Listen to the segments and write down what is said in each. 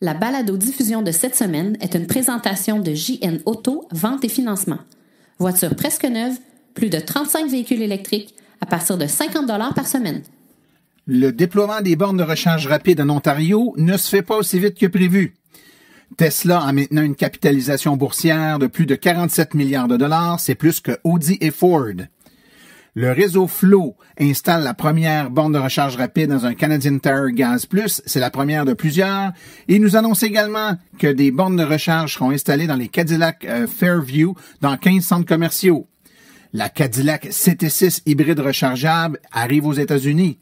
La balado-diffusion de cette semaine est une présentation de JN Auto, vente et financement. Voiture presque neuve, plus de 35 véhicules électriques à partir de 50 $ par semaine. Le déploiement des bornes de recharge rapide en Ontario ne se fait pas aussi vite que prévu. Tesla a maintenant une capitalisation boursière de plus de 47 milliards de dollars, c'est plus que Audi et Ford. Le réseau Flow installe la première borne de recharge rapide dans un Canadian Tire Gas Plus. C'est la première de plusieurs. Et il nous annonce également que des bornes de recharge seront installées dans les Cadillac Fairview dans 15 centres commerciaux. La Cadillac CT6 hybride rechargeable arrive aux États-Unis.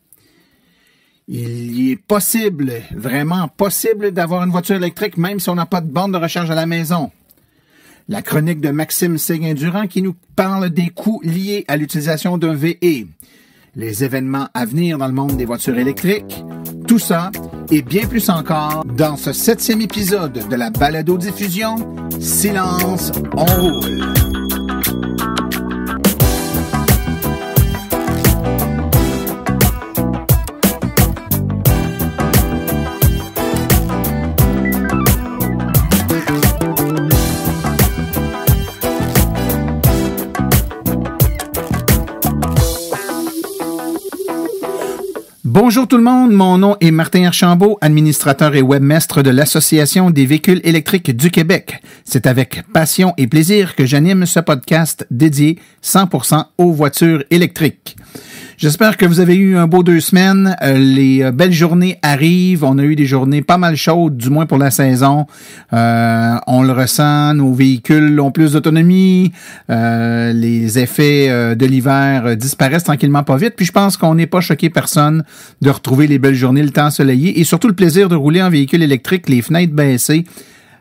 Il y est possible, vraiment possible, d'avoir une voiture électrique même si on n'a pas de borne de recharge à la maison. La chronique de Maxime Séguin-Durand qui nous parle des coûts liés à l'utilisation d'un VE. Les événements à venir dans le monde des voitures électriques. Tout ça et bien plus encore dans ce 7e épisode de la balado-diffusion Silence, on roule. Bonjour tout le monde, mon nom est Martin Archambault, administrateur et webmestre de l'Association des véhicules électriques du Québec. C'est avec passion et plaisir que j'anime ce podcast dédié 100% aux voitures électriques. J'espère que vous avez eu un beau 2 semaines. Les belles journées arrivent. On a eu des journées pas mal chaudes, du moins pour la saison. On le ressent, nos véhicules ont plus d'autonomie. Les effets de l'hiver disparaissent tranquillement pas vite. Puis je pense qu'on n'est pas choqué personne de retrouver les belles journées, le temps ensoleillé et surtout le plaisir de rouler en véhicule électrique, les fenêtres baissées,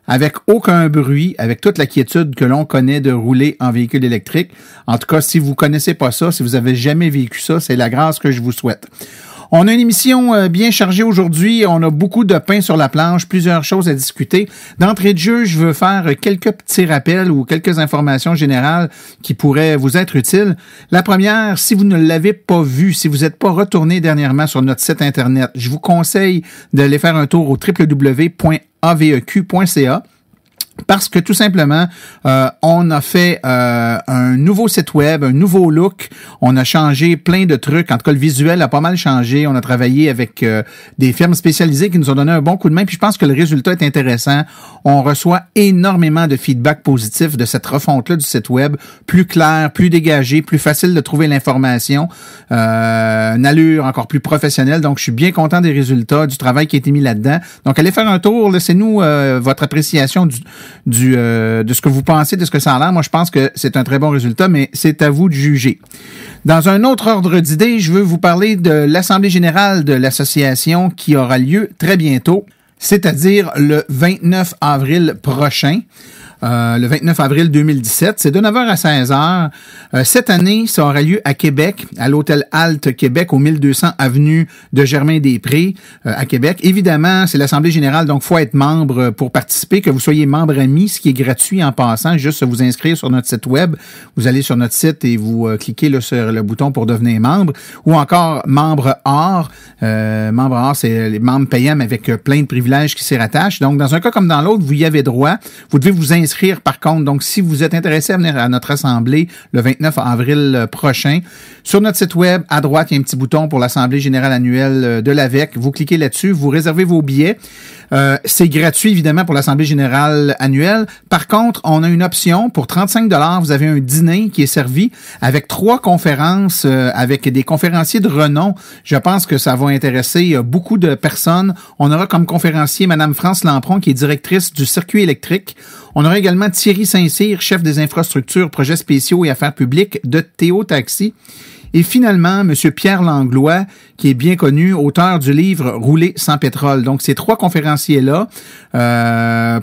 avec aucun bruit, avec toute la quiétude que l'on connaît de rouler en véhicule électrique. En tout cas, si vous connaissez pas ça, si vous avez jamais vécu ça, c'est la grâce que je vous souhaite. On a une émission bien chargée aujourd'hui. On a beaucoup de pain sur la planche, plusieurs choses à discuter. D'entrée de jeu, je veux faire quelques petits rappels ou quelques informations générales qui pourraient vous être utiles. La première, si vous ne l'avez pas vu, si vous n'êtes pas retourné dernièrement sur notre site Internet, je vous conseille d'aller faire un tour au www.aveq.ca. Parce que tout simplement, on a fait un nouveau site web, un nouveau look. On a changé plein de trucs. En tout cas, le visuel a pas mal changé. On a travaillé avec des firmes spécialisées qui nous ont donné un bon coup de main. Puis je pense que le résultat est intéressant. On reçoit énormément de feedback positif de cette refonte-là du site web. Plus clair, plus dégagé, plus facile de trouver l'information. Une allure encore plus professionnelle. Donc, je suis bien content des résultats, du travail qui a été mis là-dedans. Donc, allez faire un tour. Laissez-nous votre appréciation de ce que vous pensez, de ce que ça a l'air. Moi, je pense que c'est un très bon résultat, mais c'est à vous de juger. Dans un autre ordre d'idées, je veux vous parler de l'Assemblée générale de l'association qui aura lieu très bientôt, c'est-à-dire le 29 avril prochain. Le 29 avril 2017. C'est de 9h à 16h. Cette année, ça aura lieu à Québec, à l'hôtel Halte Québec, au 1200 avenue de Germain-des-Prés, à Québec. Évidemment, c'est l'Assemblée générale, donc faut être membre pour participer, que vous soyez membre ami, ce qui est gratuit en passant, juste vous inscrire sur notre site web. Vous allez sur notre site et vous cliquez là, sur le bouton pour devenir membre, ou encore membre or. Membre or, c'est les membres payants, mais avec plein de privilèges qui s'y rattachent. Donc, dans un cas comme dans l'autre, vous y avez droit. Vous devez vous inscrire par contre. Donc, si vous êtes intéressé à venir à notre assemblée le 29 avril prochain, sur notre site web, à droite, il y a un petit bouton pour l'Assemblée générale annuelle de l'AVEQ. Vous cliquez là-dessus, vous réservez vos billets. C'est gratuit, évidemment, pour l'Assemblée générale annuelle. Par contre, on a une option pour 35 $. Vous avez un dîner qui est servi avec 3 conférences, avec des conférenciers de renom. Je pense que ça va intéresser beaucoup de personnes. On aura comme conférencier Madame France Lampron, qui est directrice du circuit électrique. On aura également Thierry Saint-Cyr, chef des infrastructures, projets spéciaux et affaires publiques de Théo Taxi. Et finalement, M. Pierre Langlois, qui est bien connu, auteur du livre « Rouler sans pétrole ». Donc, ces 3 conférenciers-là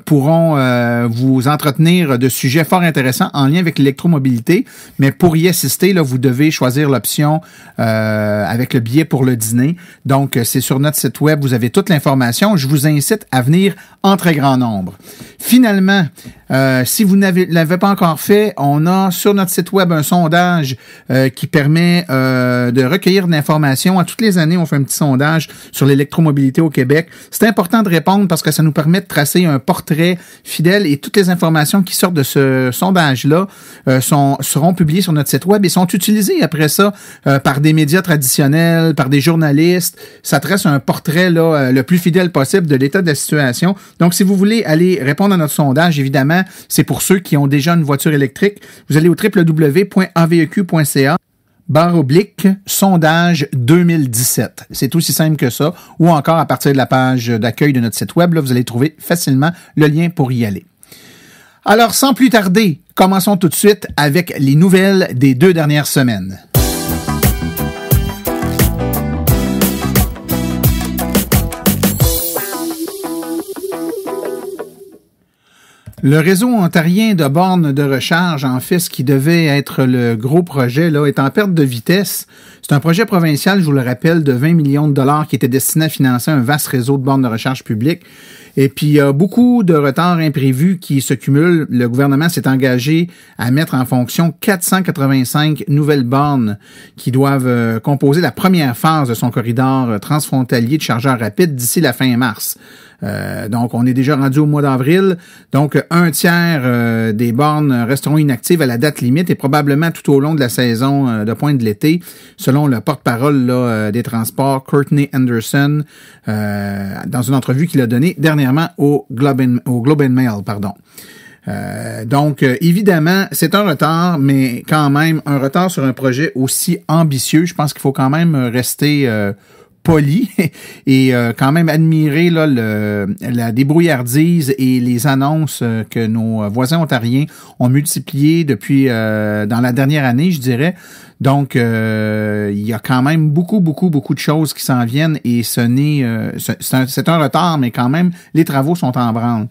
pourront vous entretenir de sujets fort intéressants en lien avec l'électromobilité. Mais pour y assister, là, vous devez choisir l'option avec le billet pour le dîner. Donc, c'est sur notre site web, vous avez toute l'information. Je vous incite à venir en très grand nombre. Finalement, si vous l'avez pas encore fait, on a sur notre site web un sondage qui permet de recueillir de l'information. À toutes les années, on fait un petit sondage sur l'électromobilité au Québec. C'est important de répondre parce que ça nous permet de tracer un portrait fidèle et toutes les informations qui sortent de ce sondage-là seront publiées sur notre site web et sont utilisées après ça par des médias traditionnels, par des journalistes. Ça trace un portrait là, le plus fidèle possible de l'état de la situation. Donc, si vous voulez aller répondre à notre sondage, évidemment, c'est pour ceux qui ont déjà une voiture électrique. Vous allez au www.aveq.ca/sondage 2017. C'est aussi simple que ça. Ou encore, à partir de la page d'accueil de notre site web, là, vous allez trouver facilement le lien pour y aller. Alors, sans plus tarder, commençons tout de suite avec les nouvelles des 2 dernières semaines. Le réseau ontarien de bornes de recharge, en fait, ce qui devait être le gros projet, là, est en perte de vitesse. C'est un projet provincial, je vous le rappelle, de 20 millions de dollars qui était destiné à financer un vaste réseau de bornes de recharge publiques. Et puis, il y a beaucoup de retards imprévus qui se cumulent. Le gouvernement s'est engagé à mettre en fonction 485 nouvelles bornes qui doivent composer la première phase de son corridor transfrontalier de chargeurs rapides d'ici la fin mars. Donc, on est déjà rendu au mois d'avril. Donc, un tiers des bornes resteront inactives à la date limite et probablement tout au long de la saison de pointe de l'été, selon le porte-parole là, des transports, Courtney Anderson, dans une entrevue qu'il a donnée dernièrement au Globe and Mail. Donc, évidemment, c'est un retard, mais quand même, un retard sur un projet aussi ambitieux. Je pense qu'il faut quand même rester poli et quand même admirer là, la débrouillardise et les annonces que nos voisins ontariens ont multipliées depuis dans la dernière année, je dirais. Donc, il y a quand même beaucoup de choses qui s'en viennent et c'est un retard, mais quand même, les travaux sont en branle.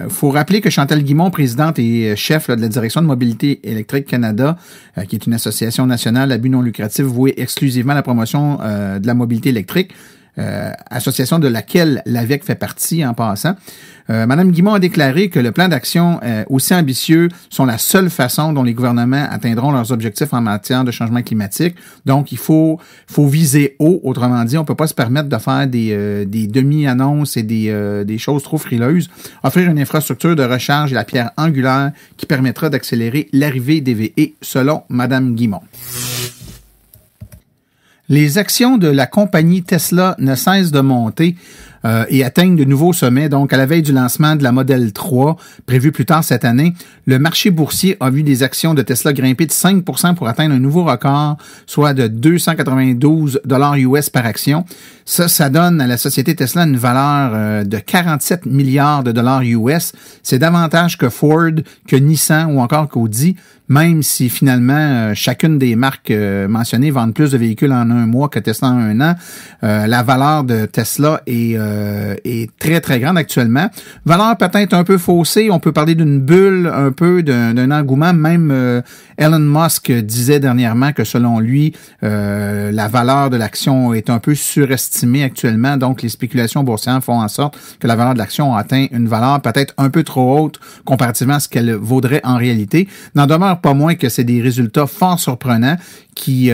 Faut rappeler que Chantal Guimond, présidente et chef là, de la Direction de Mobilité électrique Canada, qui est une association nationale à but non lucratif vouée exclusivement à la promotion de la mobilité électrique, association de laquelle l'AVEQ fait partie en passant. Madame Guimond a déclaré que le plan d'action aussi ambitieux sont la seule façon dont les gouvernements atteindront leurs objectifs en matière de changement climatique. Donc, il faut viser haut. Autrement dit, on peut pas se permettre de faire des demi-annonces et des choses trop frileuses. Offrir une infrastructure de recharge est la pierre angulaire qui permettra d'accélérer l'arrivée des VE, selon Madame Guimond. Les actions de la compagnie Tesla ne cessent de monter et atteignent de nouveaux sommets. Donc, à la veille du lancement de la Model 3, prévu plus tard cette année, le marché boursier a vu les actions de Tesla grimper de 5% pour atteindre un nouveau record, soit de 292 $ US par action. Ça donne à la société Tesla une valeur de 47 milliards de dollars US. C'est davantage que Ford, que Nissan ou encore qu'Audi, même si finalement chacune des marques mentionnées vendent plus de véhicules en un mois que Tesla en un an. La valeur de Tesla est très, très grande actuellement. Valeur peut-être un peu faussée. On peut parler d'une bulle, un peu d'un engouement. Même Elon Musk disait dernièrement que selon lui, la valeur de l'action est un peu surestimée actuellement. Donc, les spéculations boursières font en sorte que la valeur de l'action a atteint une valeur peut-être un peu trop haute comparativement à ce qu'elle vaudrait en réalité. N'en demeure pas moins que c'est des résultats fort surprenants qui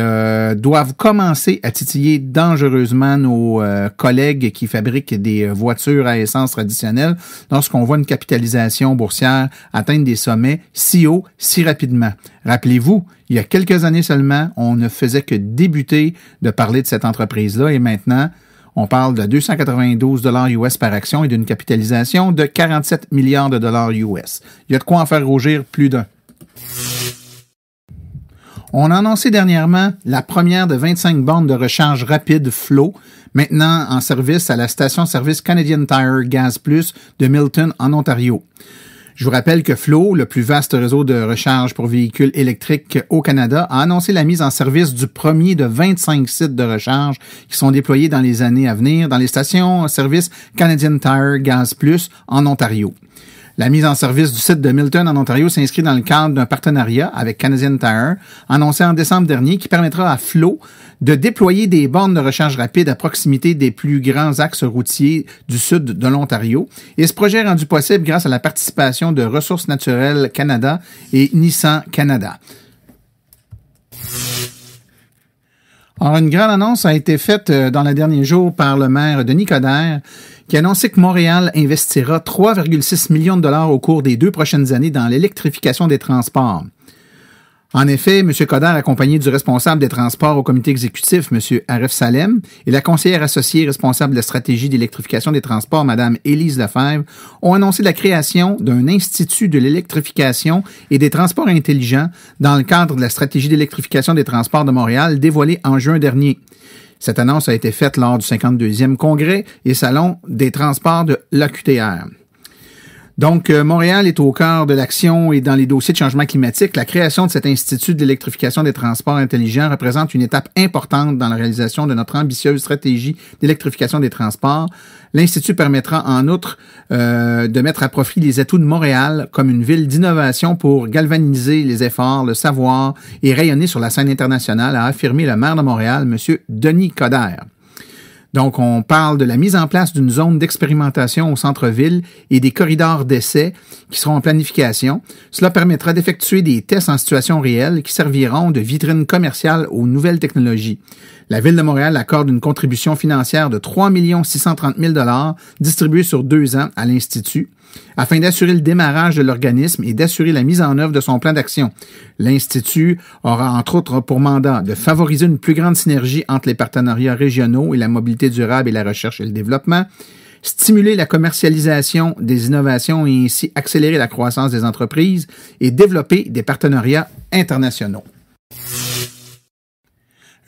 doivent commencer à titiller dangereusement nos collègues qui fabriquent des voitures à essence traditionnelles lorsqu'on voit une capitalisation boursière atteindre des sommets si hauts, si rapidement. Rappelez-vous, il y a quelques années seulement, on ne faisait que débuter de parler de cette entreprise-là et maintenant, on parle de 292 $ US par action et d'une capitalisation de 47 milliards de dollars US. Il y a de quoi en faire rougir plus d'un. On a annoncé dernièrement la première de 25 bornes de recharge rapide Flow, maintenant en service à la station-service Canadian Tire Gas Plus de Milton, en Ontario. Je vous rappelle que Flow, le plus vaste réseau de recharge pour véhicules électriques au Canada, a annoncé la mise en service du premier de 25 sites de recharge qui sont déployés dans les années à venir dans les stations-service Canadian Tire Gas Plus en Ontario. La mise en service du site de Milton en Ontario s'inscrit dans le cadre d'un partenariat avec Canadian Tire, annoncé en décembre dernier, qui permettra à Flow de déployer des bornes de recharge rapide à proximité des plus grands axes routiers du sud de l'Ontario. Et ce projet est rendu possible grâce à la participation de Ressources naturelles Canada et Nissan Canada. Alors, une grande annonce a été faite dans les derniers jours par le maire Denis Coderre, qui a annoncé que Montréal investira 3,6 millions de dollars au cours des 2 prochaines années dans l'électrification des transports. En effet, M. Coderre, accompagné du responsable des transports au comité exécutif, M. Aref Salem, et la conseillère associée responsable de la stratégie d'électrification des transports, Mme Élise Lefebvre, ont annoncé la création d'un institut de l'électrification et des transports intelligents dans le cadre de la stratégie d'électrification des transports de Montréal dévoilée en juin dernier. Cette annonce a été faite lors du 52e congrès et salon des transports de l'AQTR. Donc, Montréal est au cœur de l'action et dans les dossiers de changement climatique. La création de cet institut d'électrification des transports intelligents représente une étape importante dans la réalisation de notre ambitieuse stratégie d'électrification des transports. L'Institut permettra en outre de mettre à profit les atouts de Montréal comme une ville d'innovation pour galvaniser les efforts, le savoir et rayonner sur la scène internationale, a affirmé le maire de Montréal, M. Denis Coderre. Donc, on parle de la mise en place d'une zone d'expérimentation au centre-ville et des corridors d'essai qui seront en planification. Cela permettra d'effectuer des tests en situation réelle qui serviront de vitrine commerciale aux nouvelles technologies. La Ville de Montréal accorde une contribution financière de 3 630 000 $ distribuée sur 2 ans à l'Institut afin d'assurer le démarrage de l'organisme et d'assurer la mise en œuvre de son plan d'action. L'Institut aura entre autres pour mandat de favoriser une plus grande synergie entre les partenariats régionaux et la mobilité durable et la recherche et le développement, stimuler la commercialisation des innovations et ainsi accélérer la croissance des entreprises et développer des partenariats internationaux.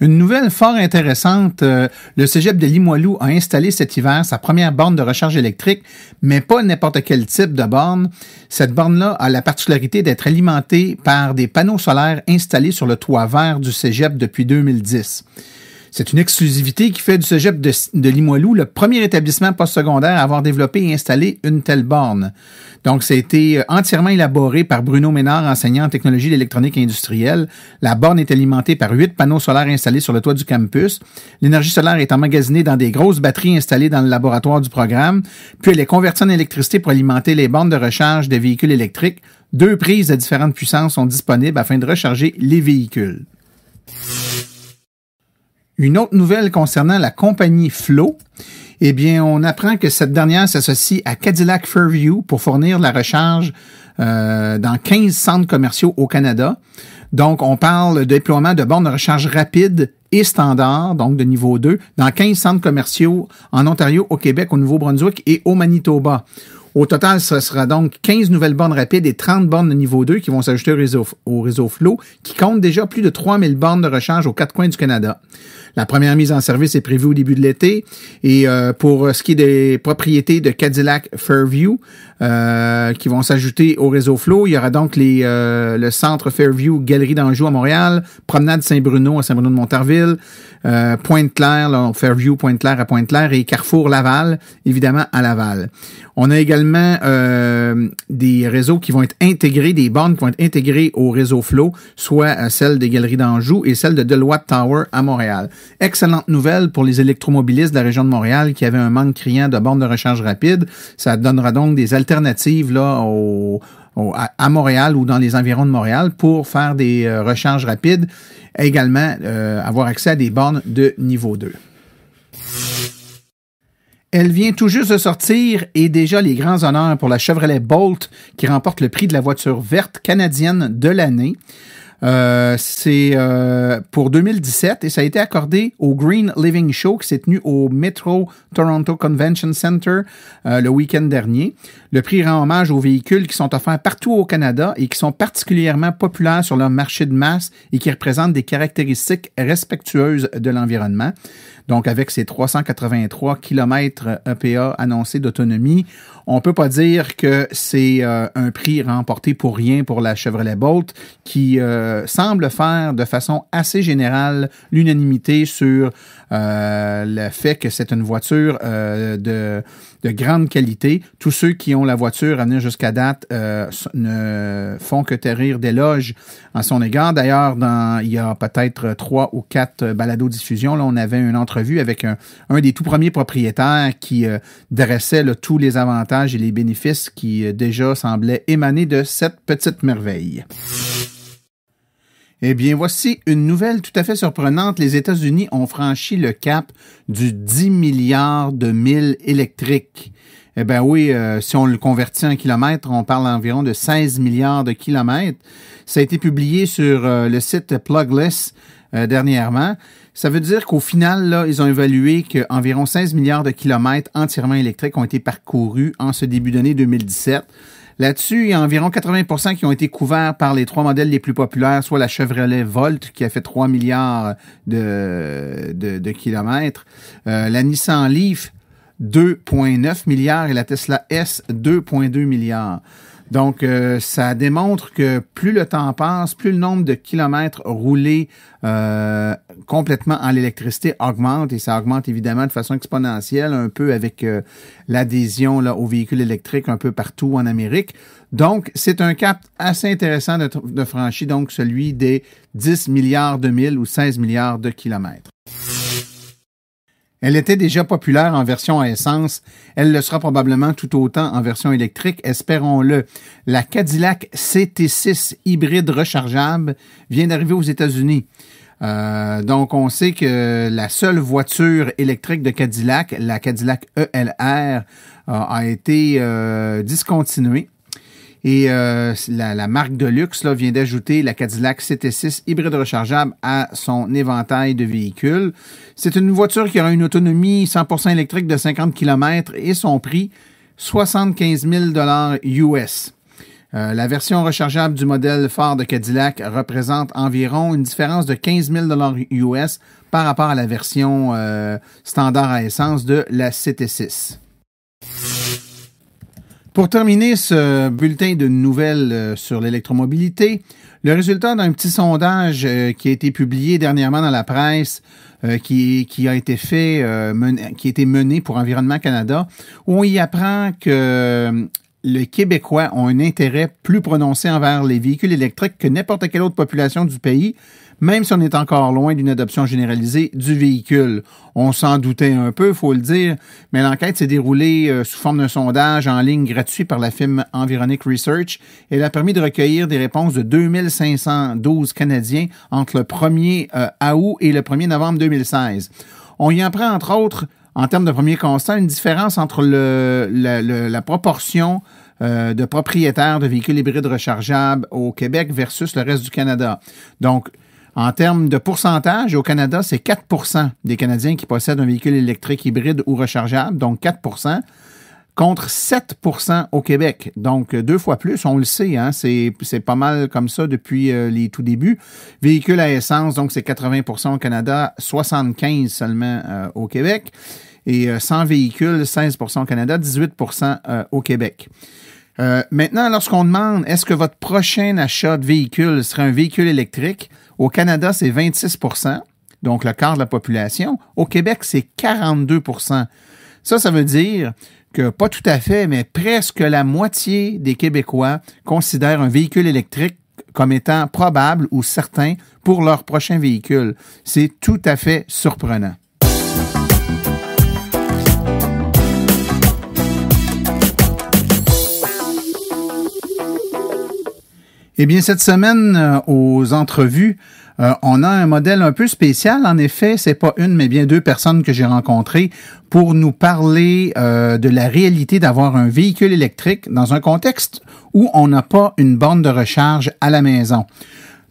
Une nouvelle fort intéressante, le Cégep de Limoilou a installé cet hiver sa première borne de recharge électrique, mais pas n'importe quel type de borne. Cette borne-là a la particularité d'être alimentée par des panneaux solaires installés sur le toit vert du Cégep depuis 2010. C'est une exclusivité qui fait du Cégep de Limoilou le premier établissement postsecondaire à avoir développé et installé une telle borne. Donc, ça a été entièrement élaboré par Bruno Ménard, enseignant en technologie d'électronique industrielle. La borne est alimentée par 8 panneaux solaires installés sur le toit du campus. L'énergie solaire est emmagasinée dans des grosses batteries installées dans le laboratoire du programme. Puis, elle est convertie en électricité pour alimenter les bornes de recharge des véhicules électriques. 2 prises de différentes puissances sont disponibles afin de recharger les véhicules. Une autre nouvelle concernant la compagnie Flow, eh bien, on apprend que cette dernière s'associe à Cadillac Fairview pour fournir la recharge dans 15 centres commerciaux au Canada. Donc, on parle de déploiement de bornes de recharge rapide et standard, donc de niveau 2, dans 15 centres commerciaux en Ontario, au Québec, au Nouveau-Brunswick et au Manitoba. Au total, ce sera donc 15 nouvelles bornes rapides et 30 bornes de niveau 2 qui vont s'ajouter au réseau Flow, qui compte déjà plus de 3000 bornes de recharge aux 4 coins du Canada. La première mise en service est prévue au début de l'été. Et pour ce qui est des propriétés de Cadillac Fairview, qui vont s'ajouter au réseau Flow, il y aura donc le centre Fairview Galerie d'Anjou à Montréal, Promenade Saint-Bruno à Saint-Bruno-de-Montarville, Pointe-Claire, Fairview Pointe-Claire à Pointe-Claire et Carrefour Laval, évidemment à Laval. On a également des réseaux qui vont être intégrés, des bornes qui vont être intégrées au réseau Flow, soit celle des Galeries d'Anjou et celle de Deloitte Tower à Montréal. Excellente nouvelle pour les électromobilistes de la région de Montréal qui avaient un manque criant de bornes de recharge rapide. Ça donnera donc des alternatives là à Montréal ou dans les environs de Montréal pour faire des recharges rapides. Également, avoir accès à des bornes de niveau 2. Elle vient tout juste de sortir et déjà les grands honneurs pour la Chevrolet Bolt qui remporte le prix de la voiture verte canadienne de l'année. C'est pour 2017 et ça a été accordé au Green Living Show qui s'est tenu au Metro Toronto Convention Center le week-end dernier. Le prix rend hommage aux véhicules qui sont offerts partout au Canada et qui sont particulièrement populaires sur leur marché de masse et qui représentent des caractéristiques respectueuses de l'environnement. Donc, avec ses 383 km EPA annoncés d'autonomie, on peut pas dire que c'est un prix remporté pour rien pour la Chevrolet Bolt qui semble faire de façon assez générale l'unanimité sur le fait que c'est une voiture de grande qualité. Tous ceux qui ont la voiture à venir jusqu'à date ne font que terrir d'éloges en son égard. D'ailleurs, il y a peut-être 3 ou 4 balados-diffusions, là, on avait une entrevue avec un des tout premiers propriétaires qui dressait là, tous les avantages et les bénéfices qui déjà semblaient émaner de cette petite merveille. Eh bien, voici une nouvelle tout à fait surprenante. Les États-Unis ont franchi le cap du 10 milliards de milles électriques. Eh bien oui, si on le convertit en kilomètres, on parle environ de 16 milliards de kilomètres. Ça a été publié sur le site Plugless dernièrement. Ça veut dire qu'au final, là, ils ont évalué qu'environ 16 milliards de kilomètres entièrement électriques ont été parcourus en ce début d'année 2017. Là-dessus, il y a environ 80% qui ont été couverts par les 3 modèles les plus populaires, soit la Chevrolet Volt, qui a fait 3 milliards de kilomètres, la Nissan Leaf, 2,9 milliards, et la Tesla S, 2,2 milliards. Donc, ça démontre que plus le temps passe, plus le nombre de kilomètres roulés complètement en l'électricité augmente, et ça augmente évidemment de façon exponentielle, un peu avec l'adhésion là aux véhicules électriques un peu partout en Amérique. Donc, c'est un cap assez intéressant de franchir, donc celui des 10 milliards de milles ou 16 milliards de kilomètres. Elle était déjà populaire en version à essence. Elle le sera probablement tout autant en version électrique, espérons-le. La Cadillac CT6 hybride rechargeable vient d'arriver aux États-Unis. Donc, on sait que la seule voiture électrique de Cadillac, la Cadillac ELR, a été discontinuée. Et la marque de luxe là, vient d'ajouter la Cadillac CT6 hybride rechargeable à son éventail de véhicules. C'est une voiture qui aura une autonomie 100% électrique de 50 km et son prix, 75 000 US. La version rechargeable du modèle phare de Cadillac représente environ une différence de 15 000 US par rapport à la version standard à essence de la CT6. Pour terminer ce bulletin de nouvelles sur l'électromobilité, le résultat d'un petit sondage qui a été publié dernièrement dans la presse, qui a été fait, qui a été mené pour Environnement Canada, où on y apprend que les Québécois ont un intérêt plus prononcé envers les véhicules électriques que n'importe quelle autre population du pays, même si on est encore loin d'une adoption généralisée du véhicule. On s'en doutait un peu, il faut le dire, mais l'enquête s'est déroulée sous forme d'un sondage en ligne gratuit par la firme Environic Research. Elle a permis de recueillir des réponses de 2512 Canadiens entre le 1er août et le 1er novembre 2016. On y apprend, entre autres, en termes de premier constat, une différence entre la proportion de propriétaires de véhicules hybrides rechargeables au Québec versus le reste du Canada. Donc, en termes de pourcentage, au Canada, c'est 4% des Canadiens qui possèdent un véhicule électrique hybride ou rechargeable, donc 4%, contre 7% au Québec. Donc, 2 fois plus, on le sait, hein, c'est pas mal comme ça depuis les tout débuts. Véhicules à essence, donc c'est 80% au Canada, 75% seulement au Québec. Et sans véhicules, 16% au Canada, 18% au Québec. Maintenant, lorsqu'on demande est-ce que votre prochain achat de véhicule serait un véhicule électrique, au Canada, c'est 26%, donc le quart de la population. Au Québec, c'est 42%. Ça veut dire que pas tout à fait, mais presque la moitié des Québécois considèrent un véhicule électrique comme étant probable ou certain pour leur prochain véhicule. C'est tout à fait surprenant. Eh bien, cette semaine, aux entrevues, on a un modèle un peu spécial. En effet, c'est pas une, mais bien 2 personnes que j'ai rencontrées pour nous parler de la réalité d'avoir un véhicule électrique dans un contexte où on n'a pas une borne de recharge à la maison.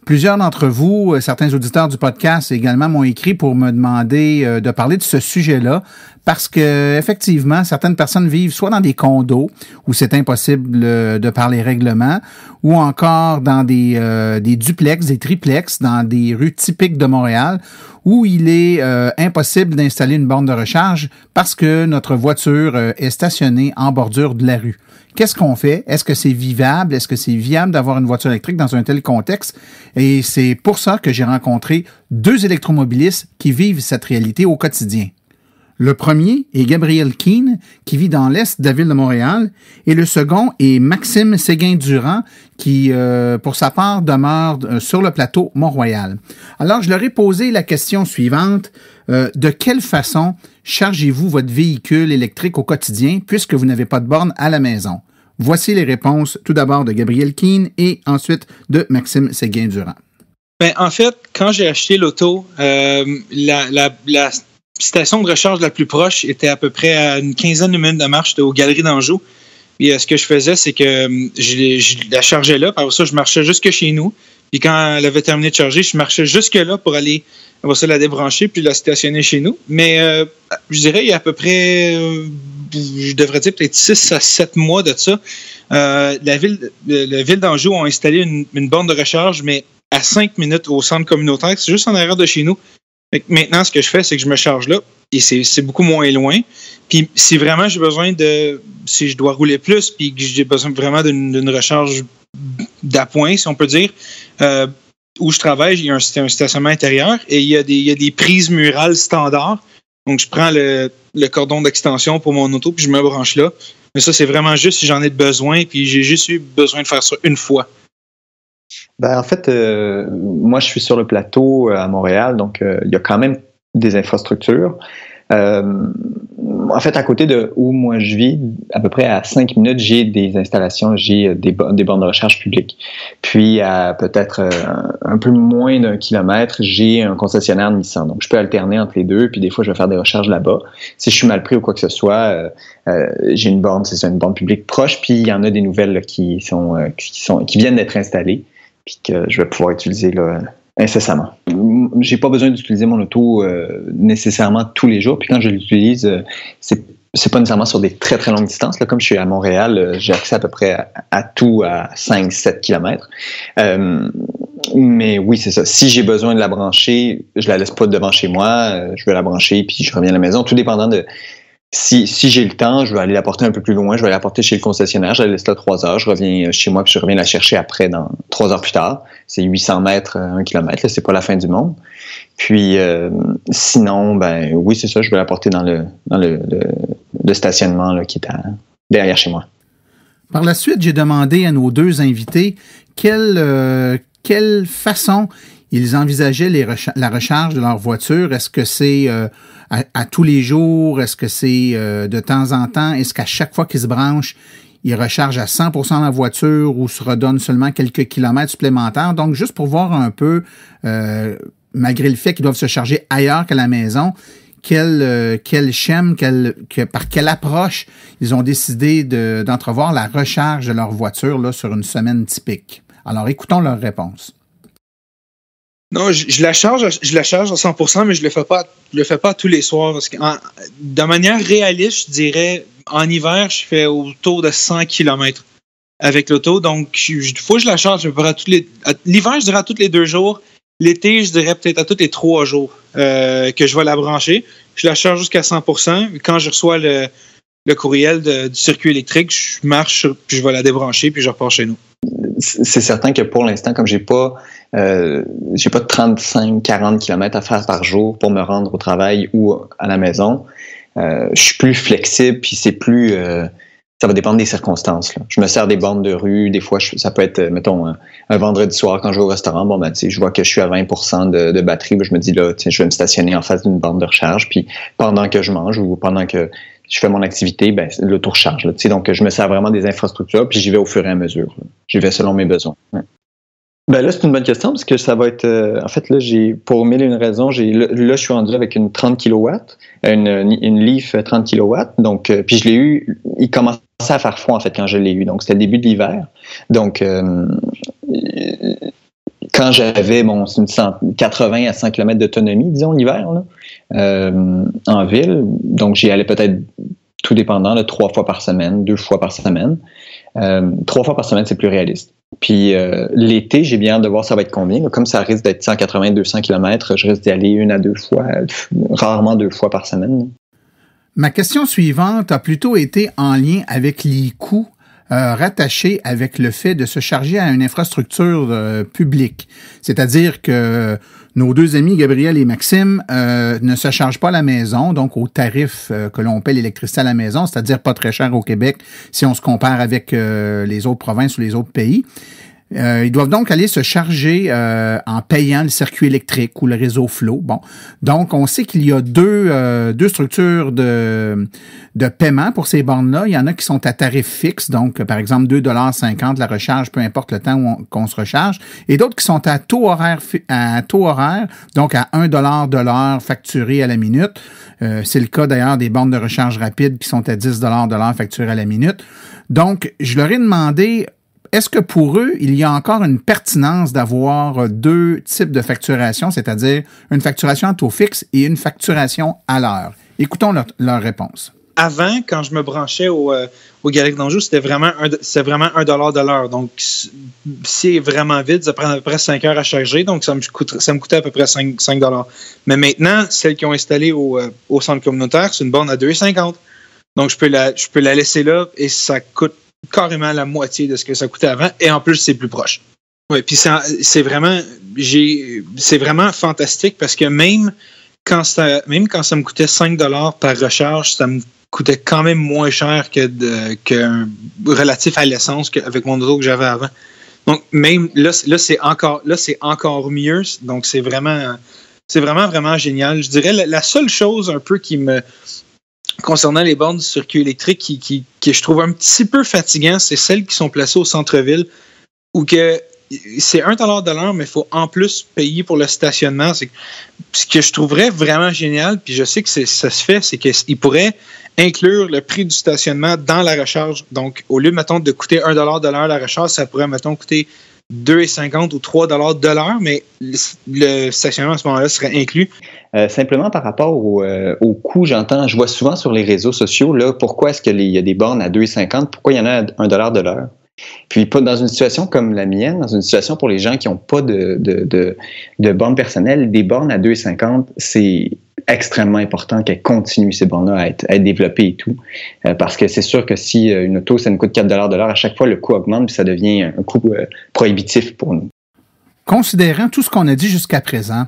Plusieurs d'entre vous, certains auditeurs du podcast également m'ont écrit pour me demander de parler de ce sujet-là parce que effectivement, certaines personnes vivent soit dans des condos où c'est impossible de par les règlements ou encore dans des duplex, des triplex dans des rues typiques de Montréal où il est impossible d'installer une borne de recharge parce que notre voiture est stationnée en bordure de la rue. Qu'est-ce qu'on fait? Est-ce que c'est vivable? Est-ce que c'est viable d'avoir une voiture électrique dans un tel contexte? Et c'est pour ça que j'ai rencontré 2 électromobilistes qui vivent cette réalité au quotidien. Le premier est Gabriel Keane, qui vit dans l'est de la ville de Montréal, et le second est Maxime Séguin-Durand, qui, pour sa part, demeure sur le plateau Mont-Royal. Alors, je leur ai posé la question suivante. De quelle façon chargez-vous votre véhicule électrique au quotidien, puisque vous n'avez pas de borne à la maison? Voici les réponses tout d'abord de Gabriel Keane et ensuite de Maxime Séguin-Durand. Ben, en fait, quand j'ai acheté l'auto, la station de recharge la plus proche était à peu près à une quinzaine de minutes de marche aux Galeries d'Anjou. Puis ce que je faisais, c'est que je la chargeais là. Puis après ça, je marchais jusque chez nous. Puis quand elle avait terminé de charger, je marchais jusque là pour aller après ça, la débrancher puis la stationner chez nous. Mais je dirais, il y a à peu près, je devrais dire peut-être 6 à 7 mois de ça, la ville d'Anjou a installé une borne de recharge, mais à 5 minutes au centre communautaire. C'est juste en arrière de chez nous. Fait que maintenant, ce que je fais, c'est que je me charge là. Et c'est beaucoup moins loin. Puis si vraiment j'ai besoin si je dois rouler plus, puis que j'ai besoin vraiment d'une recharge d'appoint, si on peut dire, où je travaille, il y a un stationnement intérieur et il y a des prises murales standards. Donc, je prends le cordon d'extension pour mon auto, puis je me branche là. Mais ça, c'est vraiment juste si j'en ai besoin, puis j'ai juste eu besoin de faire ça une fois. Ben, en fait, moi, je suis sur le plateau à Montréal, donc il y a quand même des infrastructures. En fait, à côté de où moi je vis, à peu près à 5 minutes, j'ai des installations, j'ai des bornes de recharge publiques. Puis, à peut-être un peu moins d'1 kilomètre, j'ai un concessionnaire Nissan. Donc, je peux alterner entre les deux, puis des fois, je vais faire des recharges là-bas. Si je suis mal pris ou quoi que ce soit, j'ai une borne, c'est ça, une borne publique proche, puis il y en a des nouvelles là, qui viennent d'être installées, puis que je vais pouvoir utiliser là, incessamment. J'ai pas besoin d'utiliser mon auto nécessairement tous les jours. Puis quand je l'utilise, c'est pas nécessairement sur des très très longues distances. Là, comme je suis à Montréal, j'ai accès à peu près à tout à 5-7 kilomètres. Mais oui, c'est ça. Si j'ai besoin de la brancher, je la laisse pas devant chez moi. Je vais la brancher puis je reviens à la maison. Tout dépendant de si j'ai le temps, je vais aller la porter un peu plus loin. Je vais la porter chez le concessionnaire. Je la laisse là 3 heures. Je reviens chez moi puis je reviens la chercher après dans 3 heures plus tard. C'est 800 mètres, 1 kilomètre. Là, c'est pas la fin du monde. Puis sinon, ben oui, c'est ça. Je vais la porter dans le stationnement là, qui est derrière chez moi. Par la suite, j'ai demandé à nos deux invités quelle façon ils envisageaient la recharge de leur voiture. Est-ce que c'est à tous les jours? Est-ce que c'est de temps en temps? Est-ce qu'à chaque fois qu'ils se branchent, ils rechargent à 100% la voiture ou se redonnent seulement quelques kilomètres supplémentaires? Donc, juste pour voir un peu, malgré le fait qu'ils doivent se charger ailleurs qu'à la maison, quel schème, par quelle approche ils ont décidé d'entrevoir la recharge de leur voiture là, sur une semaine typique. Alors, écoutons leur réponse. Non, je la charge à 100%, mais je le fais pas tous les soirs. Parce que de manière réaliste, je dirais, en hiver, je fais autour de 100 km avec l'auto. Donc, il faut que je la charge l'hiver, je dirais à tous les 2 jours. L'été, je dirais peut-être à tous les 3 jours que je vais la brancher. Je la charge jusqu'à 100%. Quand je reçois le courriel du circuit électrique, je marche, puis je vais la débrancher, puis je repars chez nous. C'est certain que pour l'instant, comme j'ai pas de 35-40 km à faire par jour pour me rendre au travail ou à la maison, je suis plus flexible, puis c'est plus... ça va dépendre des circonstances. Là. Je me sers des bornes de rue. Des fois, ça peut être, mettons, un vendredi soir quand je vais au restaurant. Bon, ben, tu sais, je vois que je suis à 20% de batterie. Ben, je me dis, là, tu sais, je vais me stationner en face d'une borne de recharge. Puis pendant que je mange ou pendant que je fais mon activité, ben, l'auto recharge. Là, tu sais, donc, je me sers vraiment des infrastructures. Puis j'y vais au fur et à mesure. Là. J'y vais selon mes besoins. Ouais. Ben là, c'est une bonne question parce que ça va être... en fait, là, pour 1001 raisons, là, je suis rendu avec une 30 kW, une Leaf 30 kW. Donc, puis je l'ai eu... Il commençait à faire froid, en fait, quand je l'ai eu. Donc, c'était le début de l'hiver. Donc, quand j'avais 80 à 100 km d'autonomie, disons, l'hiver, là, en ville, donc j'y allais peut-être, tout dépendant, là, 3 fois par semaine, 2 fois par semaine. 3 fois par semaine, c'est plus réaliste. Puis l'été, j'ai bien hâte de voir ça va être combien. Comme ça risque d'être 180-200 km, je risque d'y aller 1 à 2 fois, rarement 2 fois par semaine. Ma question suivante a plutôt été en lien avec les coûts rattachés avec le fait de se charger à une infrastructure publique. C'est-à-dire que nos deux amis, Gabriel et Maxime, ne se chargent pas à la maison, donc au tarif que l'on paie l'électricité à la maison, c'est-à-dire pas très cher au Québec si on se compare avec les autres provinces ou les autres pays. Ils doivent donc aller se charger en payant le circuit électrique ou le réseau Flow. Bon, donc on sait qu'il y a deux structures de paiement pour ces bornes-là. Il y en a qui sont à tarif fixe, donc par exemple 2,50 $ la recharge, peu importe le temps qu'on se recharge, et d'autres qui sont à taux horaire, donc à 1 $ de l'heure facturé à la minute. C'est le cas d'ailleurs des bornes de recharge rapide qui sont à 10 $ de l'heure facturé à la minute. Donc, je leur ai demandé, est-ce que pour eux, il y a encore une pertinence d'avoir deux types de facturation, c'est-à-dire une facturation à taux fixe et une facturation à l'heure? Écoutons leur réponse. Avant, quand je me branchais au Galerie d'Anjou, c'était vraiment 1 $ de l'heure. Donc, si c'est vraiment vide, ça prend à peu près 5 heures à charger. Donc, ça me coûtait à peu près 5 $. Mais maintenant, celles qui ont installé au centre communautaire, c'est une borne à 2,50 $. Donc, je peux la laisser là et ça coûte carrément la moitié de ce que ça coûtait avant. Et en plus, c'est plus proche. Oui, puis c'est vraiment fantastique parce que même quand ça me coûtait 5 $ par recharge, ça me coûtait quand même moins cher que relatif à l'essence avec mon auto que j'avais avant. Donc, même là, c'est encore mieux. Donc, c'est vraiment génial. Je dirais la seule chose un peu concernant les bornes du circuit électrique que je trouve un petit peu fatigant, c'est celles qui sont placées au centre-ville où que c'est 1 $ de l'heure, mais il faut en plus payer pour le stationnement. Ce que je trouverais vraiment génial, puis je sais que ça se fait, c'est qu'ils pourraient inclure le prix du stationnement dans la recharge. Donc, au lieu, mettons, de coûter 1 $ de l'heure la recharge, ça pourrait, mettons, coûter 2,50 ou 3 $ de l'heure, mais le stationnement à ce moment-là serait inclus. Simplement par rapport au coût, je vois souvent sur les réseaux sociaux, là, pourquoi est-ce qu'il y a des bornes à 2,50, pourquoi il y en a à 1 $ de l'heure? Puis pas dans une situation comme la mienne, dans une situation pour les gens qui n'ont pas de bornes personnelles, des bornes à 2,50, c'est extrêmement important qu'elles continuent, ces bornes-là, à être développées et tout. Parce que c'est sûr que si une auto, ça nous coûte 4 $ de l'heure, à chaque fois, le coût augmente puis ça devient un coût prohibitif pour nous. Considérant tout ce qu'on a dit jusqu'à présent,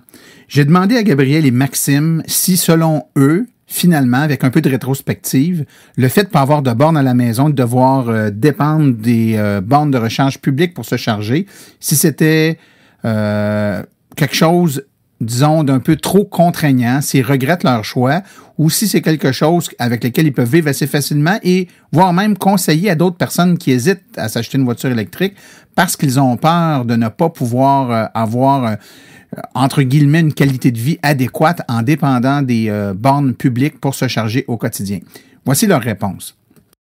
j'ai demandé à Gabriel et Maxime si, selon eux, finalement, avec un peu de rétrospective, le fait de ne pas avoir de bornes à la maison, de devoir dépendre des bornes de recharge publiques pour se charger, si c'était quelque chose, disons, d'un peu trop contraignant, s'ils regrettent leur choix, ou si c'est quelque chose avec lequel ils peuvent vivre assez facilement et voire même conseiller à d'autres personnes qui hésitent à s'acheter une voiture électrique parce qu'ils ont peur de ne pas pouvoir avoir entre guillemets, une qualité de vie adéquate en dépendant des bornes publiques pour se charger au quotidien. Voici leur réponse.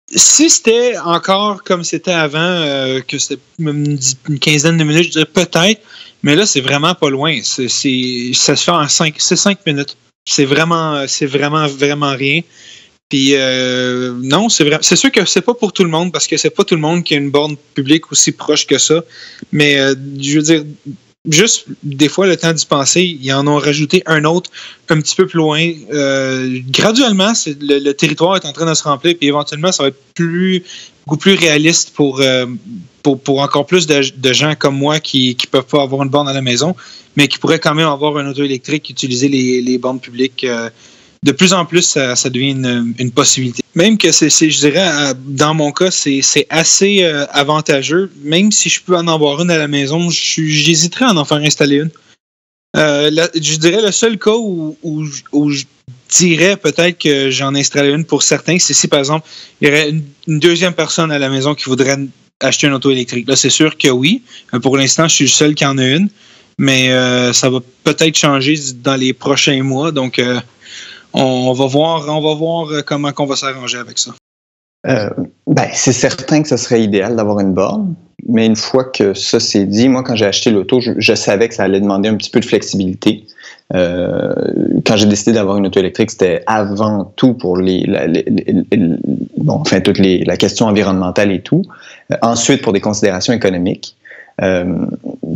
Si c'était encore comme c'était avant, que c'était une quinzaine de minutes, je dirais peut-être, mais là, c'est vraiment pas loin. Ça se fait en 5 minutes. C'est vraiment rien. Puis non, c'est sûr que c'est pas pour tout le monde, parce que c'est pas tout le monde qui a une borne publique aussi proche que ça. Mais je veux dire, juste des fois, le temps d'y penser, ils en ont rajouté un autre un petit peu plus loin. Graduellement, le territoire est en train de se remplir, puis éventuellement, ça va être beaucoup plus réaliste pour encore plus de gens comme moi qui peuvent pas avoir une borne à la maison, mais qui pourraient quand même avoir un auto électrique, utiliser les bornes publiques. De plus en plus, ça devient une possibilité. Même que je dirais, dans mon cas, c'est assez avantageux. Même si je peux en avoir une à la maison, j'hésiterais à en faire installer une. Je dirais le seul cas où je dirais peut-être que j'en installerais une pour certains, c'est si, par exemple, il y aurait une deuxième personne à la maison qui voudrait acheter une auto électrique. Là, c'est sûr que oui. Pour l'instant, je suis le seul qui en a une. Mais ça va peut-être changer dans les prochains mois. Donc, on va voir comment on va s'arranger avec ça. C'est certain que ce serait idéal d'avoir une borne, mais une fois que ça c'est dit, moi quand j'ai acheté l'auto, je savais que ça allait demander un petit peu de flexibilité. Quand j'ai décidé d'avoir une auto électrique, c'était avant tout pour la question environnementale et tout. Ensuite, pour des considérations économiques.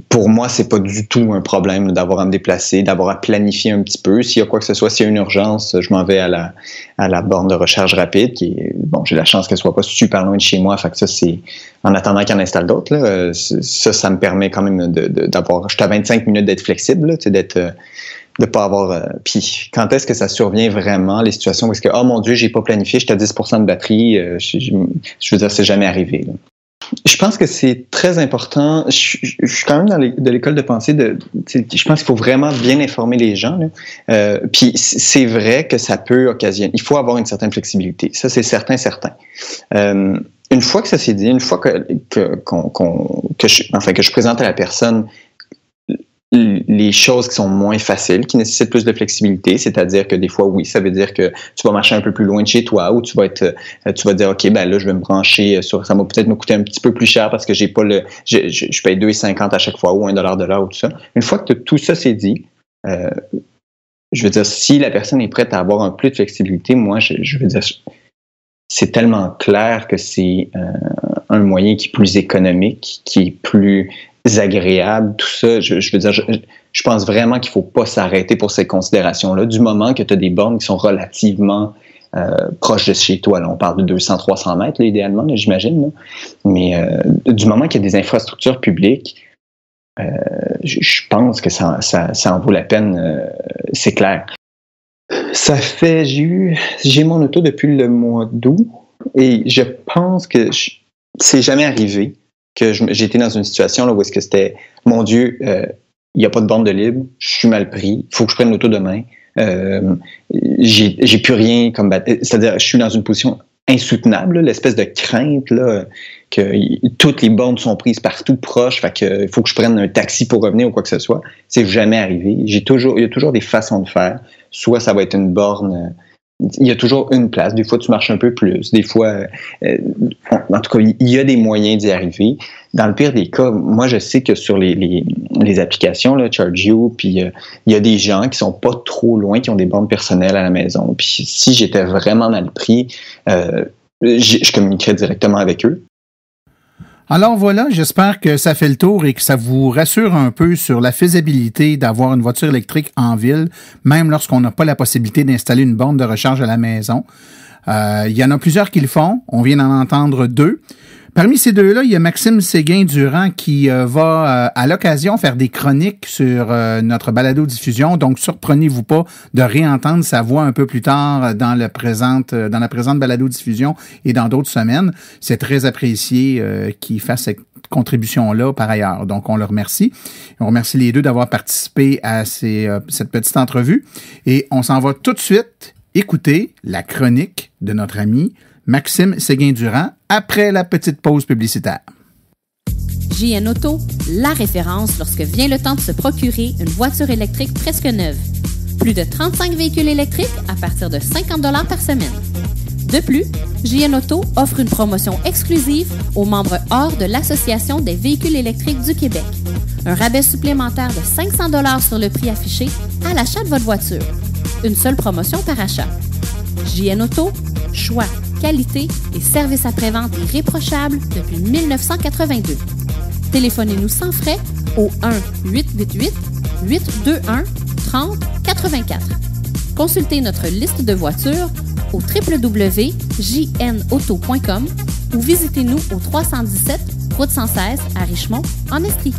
Pour moi, c'est pas du tout un problème d'avoir à me déplacer, d'avoir à planifier un petit peu. S'il y a quoi que ce soit, s'il y a une urgence, je m'en vais à la borne de recharge rapide, qui est, j'ai la chance qu'elle soit pas super loin de chez moi. Fait que ça, c'est en attendant qu'il en installe d'autres. Là, ça me permet quand même d'avoir. Je suis à 25 minutes d'être flexible, là, de pas avoir. Puis quand est-ce que ça survient vraiment, les situations où est-ce que, oh mon Dieu, j'ai pas planifié, j'étais à 10% de batterie. Je veux dire, c'est jamais arrivé. Là. Je pense que c'est très important. Je suis quand même de l'école de pensée je pense qu'il faut vraiment bien informer les gens. Puis c'est vrai que ça peut occasionner. Il faut avoir une certaine flexibilité. Ça, c'est certain. Une fois que ça s'est dit, une fois que je présente à la personne les choses qui sont moins faciles, qui nécessitent plus de flexibilité, c'est-à-dire que des fois, oui, ça veut dire que tu vas marcher un peu plus loin de chez toi ou tu vas dire, OK, ben là, je vais me brancher ça va peut-être me coûter un petit peu plus cher parce que j'ai pas je paye 2,50 à chaque fois ou $1 de l'heure ou tout ça. Une fois que tout ça c'est dit, je veux dire, si la personne est prête à avoir un peu de flexibilité, moi, je veux dire, c'est tellement clair que c'est un moyen qui est plus économique, qui est plus agréable, tout ça. Je veux dire, je pense vraiment qu'il ne faut pas s'arrêter pour ces considérations-là. Du moment que tu as des bornes qui sont relativement proches de chez toi, là, on parle de 200-300 mètres, là, idéalement, là, j'imagine. Là. Mais du moment qu'il y a des infrastructures publiques, je pense que ça en vaut la peine, c'est clair. J'ai mon auto depuis le mois d'août et je pense que c'est jamais arrivé que j'ai été dans une situation là, où est-ce que c'était, mon Dieu, il n'y a pas de borne de libre, je suis mal pris, il faut que je prenne l'auto demain. J'ai plus rien comme c'est-à-dire je suis dans une position insoutenable, là, l'espèce de crainte là, que toutes les bornes sont prises partout proche, fait que il faut que je prenne un taxi pour revenir ou quoi que ce soit. C'est jamais arrivé. Il y a toujours des façons de faire. Soit ça va être une borne. Il y a toujours une place. Des fois, tu marches un peu plus. Des fois, en tout cas, il y a des moyens d'y arriver. Dans le pire des cas, moi, je sais que sur les applications, là, Chargeo, puis il y a des gens qui sont pas trop loin, qui ont des bornes personnelles à la maison. Puis si j'étais vraiment mal pris, je communiquerais directement avec eux. Alors voilà, j'espère que ça fait le tour et que ça vous rassure un peu sur la faisabilité d'avoir une voiture électrique en ville, même lorsqu'on n'a pas la possibilité d'installer une borne de recharge à la maison. Il y en a plusieurs qui le font. On vient d'en entendre 2. Parmi ces 2-là, il y a Maxime Séguin-Durand qui va, à l'occasion, faire des chroniques sur notre balado-diffusion. Donc, surprenez-vous pas de réentendre sa voix un peu plus tard dans la présente balado-diffusion et dans d'autres semaines. C'est très apprécié qu'il fasse cette contribution-là par ailleurs. Donc, on le remercie. On remercie les deux d'avoir participé à cette petite entrevue. Et on s'en va tout de suite écouter la chronique de notre ami Maxime Séguin-Durand après la petite pause publicitaire. JN Auto, la référence lorsque vient le temps de se procurer une voiture électrique presque neuve. Plus de 35 véhicules électriques à partir de 50 $ par semaine. De plus, JN Auto offre une promotion exclusive aux membres hors de l'Association des véhicules électriques du Québec. Un rabais supplémentaire de 500 $ sur le prix affiché à l'achat de votre voiture. Une seule promotion par achat. JN Auto, choix, qualité et service après-vente irréprochable depuis 1982. Téléphonez-nous sans frais au 1-888-821-3084. Consultez notre liste de voitures au www.jnauto.com ou visitez-nous au 317 Route 116 à Richmond, en Estrie.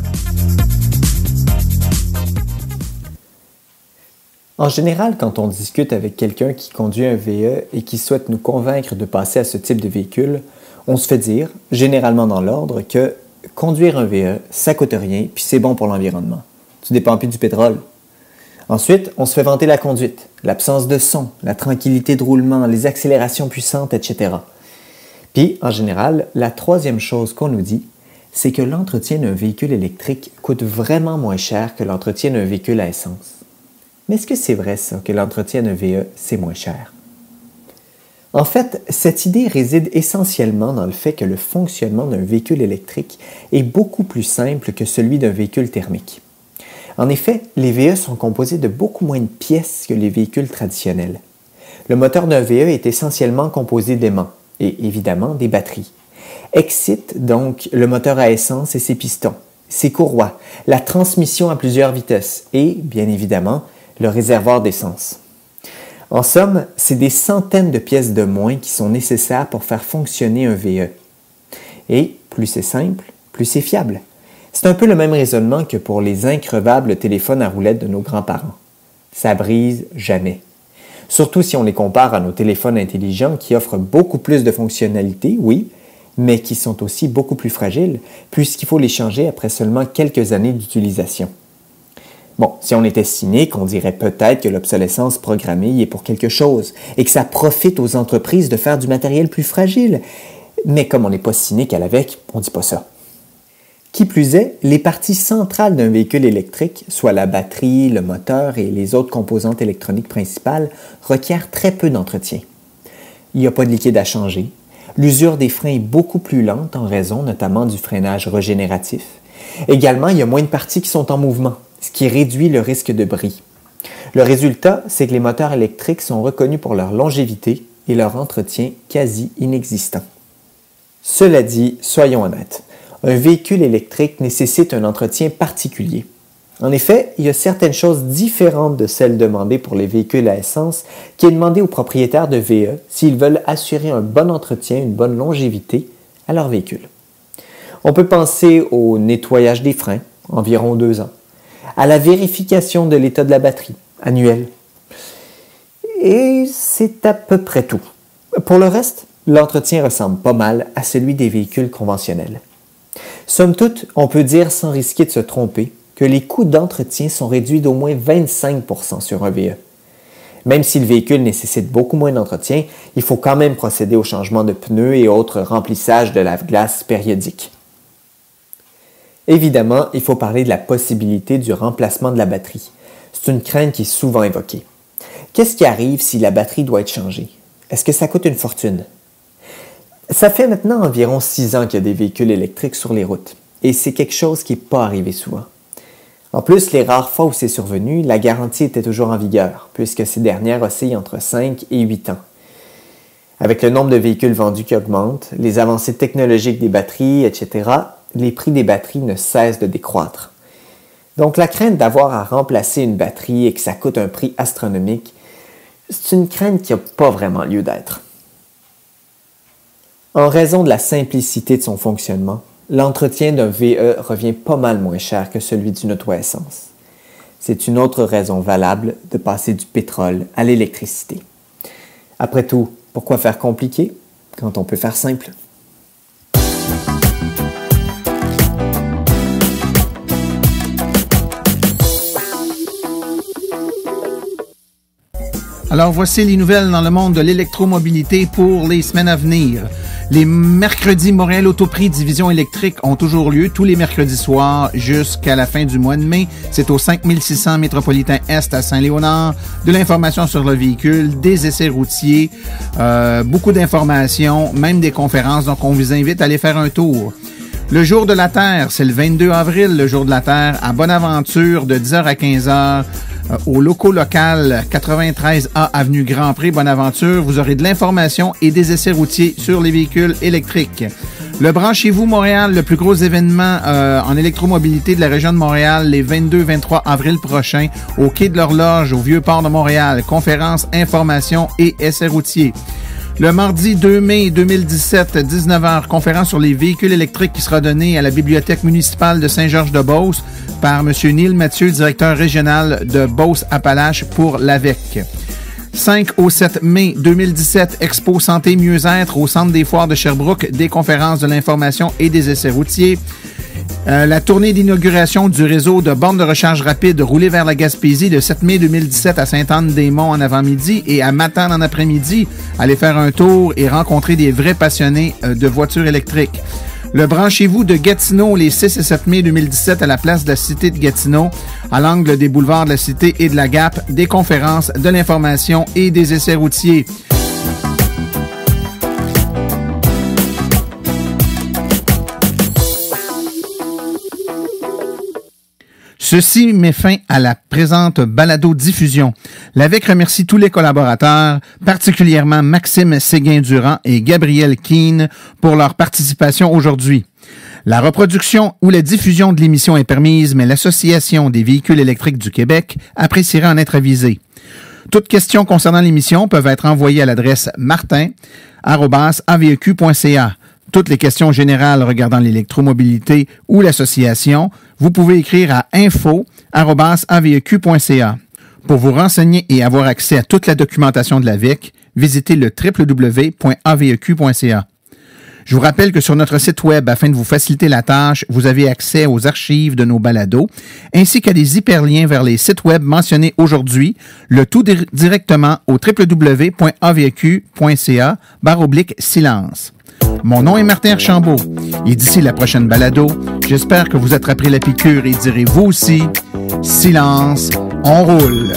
En général, quand on discute avec quelqu'un qui conduit un VE et qui souhaite nous convaincre de passer à ce type de véhicule, on se fait dire, généralement dans l'ordre, que conduire un VE, ça coûte rien, puis c'est bon pour l'environnement. Tu dépends plus du pétrole. Ensuite, on se fait vanter la conduite, l'absence de son, la tranquillité de roulement, les accélérations puissantes, etc. Puis, en général, la troisième chose qu'on nous dit, c'est que l'entretien d'un véhicule électrique coûte vraiment moins cher que l'entretien d'un véhicule à essence. Mais est-ce que c'est vrai, ça, que l'entretien d'un VE, c'est moins cher? En fait, cette idée réside essentiellement dans le fait que le fonctionnement d'un véhicule électrique est beaucoup plus simple que celui d'un véhicule thermique. En effet, les VE sont composés de beaucoup moins de pièces que les véhicules traditionnels. Le moteur d'un VE est essentiellement composé d'aimants et évidemment des batteries. Excite donc le moteur à essence et ses pistons, ses courroies, la transmission à plusieurs vitesses et, bien évidemment, le réservoir d'essence. En somme, c'est des centaines de pièces de moins qui sont nécessaires pour faire fonctionner un VE. Et plus c'est simple, plus c'est fiable. C'est un peu le même raisonnement que pour les increvables téléphones à roulettes de nos grands-parents. Ça brise jamais. Surtout si on les compare à nos téléphones intelligents qui offrent beaucoup plus de fonctionnalités, oui, mais qui sont aussi beaucoup plus fragiles, puisqu'il faut les changer après seulement quelques années d'utilisation. Bon, si on était cynique, on dirait peut-être que l'obsolescence programmée y est pour quelque chose, et que ça profite aux entreprises de faire du matériel plus fragile. Mais comme on n'est pas cynique à l'AVEC, on ne dit pas ça. Qui plus est, les parties centrales d'un véhicule électrique, soit la batterie, le moteur et les autres composantes électroniques principales, requièrent très peu d'entretien. Il n'y a pas de liquide à changer. L'usure des freins est beaucoup plus lente en raison notamment du freinage régénératif. Également, il y a moins de parties qui sont en mouvement, ce qui réduit le risque de bris. Le résultat, c'est que les moteurs électriques sont reconnus pour leur longévité et leur entretien quasi inexistant. Cela dit, soyons honnêtes, un véhicule électrique nécessite un entretien particulier. En effet, il y a certaines choses différentes de celles demandées pour les véhicules à essence qui est demandé aux propriétaires de VE s'ils veulent assurer un bon entretien, une bonne longévité à leur véhicule. On peut penser au nettoyage des freins, environ 2 ans, à la vérification de l'état de la batterie, annuelle. Et c'est à peu près tout. Pour le reste, l'entretien ressemble pas mal à celui des véhicules conventionnels. Somme toute, on peut dire sans risquer de se tromper que les coûts d'entretien sont réduits d'au moins 25% sur un VE. Même si le véhicule nécessite beaucoup moins d'entretien, il faut quand même procéder au changement de pneus et autres remplissages de lave-glace périodiques. Évidemment, il faut parler de la possibilité du remplacement de la batterie. C'est une crainte qui est souvent évoquée. Qu'est-ce qui arrive si la batterie doit être changée? Est-ce que ça coûte une fortune? Ça fait maintenant environ 6 ans qu'il y a des véhicules électriques sur les routes, et c'est quelque chose qui n'est pas arrivé souvent. En plus, les rares fois où c'est survenu, la garantie était toujours en vigueur, puisque ces dernières oscillent entre 5 et 8 ans. Avec le nombre de véhicules vendus qui augmente, les avancées technologiques des batteries, etc., les prix des batteries ne cessent de décroître. Donc la crainte d'avoir à remplacer une batterie et que ça coûte un prix astronomique, c'est une crainte qui n'a pas vraiment lieu d'être. En raison de la simplicité de son fonctionnement, l'entretien d'un VE revient pas mal moins cher que celui d'une auto à essence. C'est une autre raison valable de passer du pétrole à l'électricité. Après tout, pourquoi faire compliqué quand on peut faire simple? Alors voici les nouvelles dans le monde de l'électromobilité pour les semaines à venir. Les mercredis Montréal Autoprix Division électrique ont toujours lieu tous les mercredis soirs jusqu'à la fin du mois de mai. C'est au 5600 Métropolitain Est à Saint-Léonard. De l'information sur le véhicule, des essais routiers, beaucoup d'informations, même des conférences. Donc on vous invite à aller faire un tour. Le jour de la Terre, c'est le 22 avril, le jour de la Terre, à Bonaventure, de 10h à 15h, au locaux local 93A Avenue Grand Pré, Bonaventure. Vous aurez de l'information et des essais routiers sur les véhicules électriques. Le Branchez-vous Montréal, le plus gros événement en électromobilité de la région de Montréal, les 22-23 avril prochains, au Quai de l'Horloge, au Vieux-Port de Montréal. Conférences, informations et essais routiers. Le mardi 2 mai 2017, 19h, conférence sur les véhicules électriques qui sera donnée à la Bibliothèque municipale de Saint-Georges-de-Beauce par M. Neil Mathieu, directeur régional de Beauce-Appalaches pour l'AVEC. 5 au 7 mai 2017, Expo Santé Mieux-être au Centre des Foires de Sherbrooke, des conférences, de l'information et des essais routiers. La tournée d'inauguration du réseau de bornes de recharge rapide roulé vers la Gaspésie le 7 mai 2017 à Sainte-Anne-des-Monts en avant-midi et à Matane en après-midi. Allez faire un tour et rencontrer des vrais passionnés de voitures électriques. Le Branchez-vous de Gatineau les 6 et 7 mai 2017 à la place de la Cité de Gatineau, à l'angle des boulevards de la Cité et de la Gap, des conférences, de l'information et des essais routiers. Ceci met fin à la présente balado-diffusion. L'AVEC remercie tous les collaborateurs, particulièrement Maxime Séguin-Durand et Gabriel Keane pour leur participation aujourd'hui. La reproduction ou la diffusion de l'émission est permise, mais l'Association des véhicules électriques du Québec apprécierait en être avisée. Toutes questions concernant l'émission peuvent être envoyées à l'adresse martin@aveq.ca. Toutes les questions générales regardant l'électromobilité ou l'association, vous pouvez écrire à info@aveq.ca. Pour vous renseigner et avoir accès à toute la documentation de l'AVEC, visitez le www.aveq.ca. Je vous rappelle que sur notre site web, afin de vous faciliter la tâche, vous avez accès aux archives de nos balados, ainsi qu'à des hyperliens vers les sites web mentionnés aujourd'hui, le tout directement au www.avq.ca/silence. Mon nom est Martin Archambault et d'ici la prochaine balado, j'espère que vous attraperez la piqûre et direz vous aussi, silence, on roule.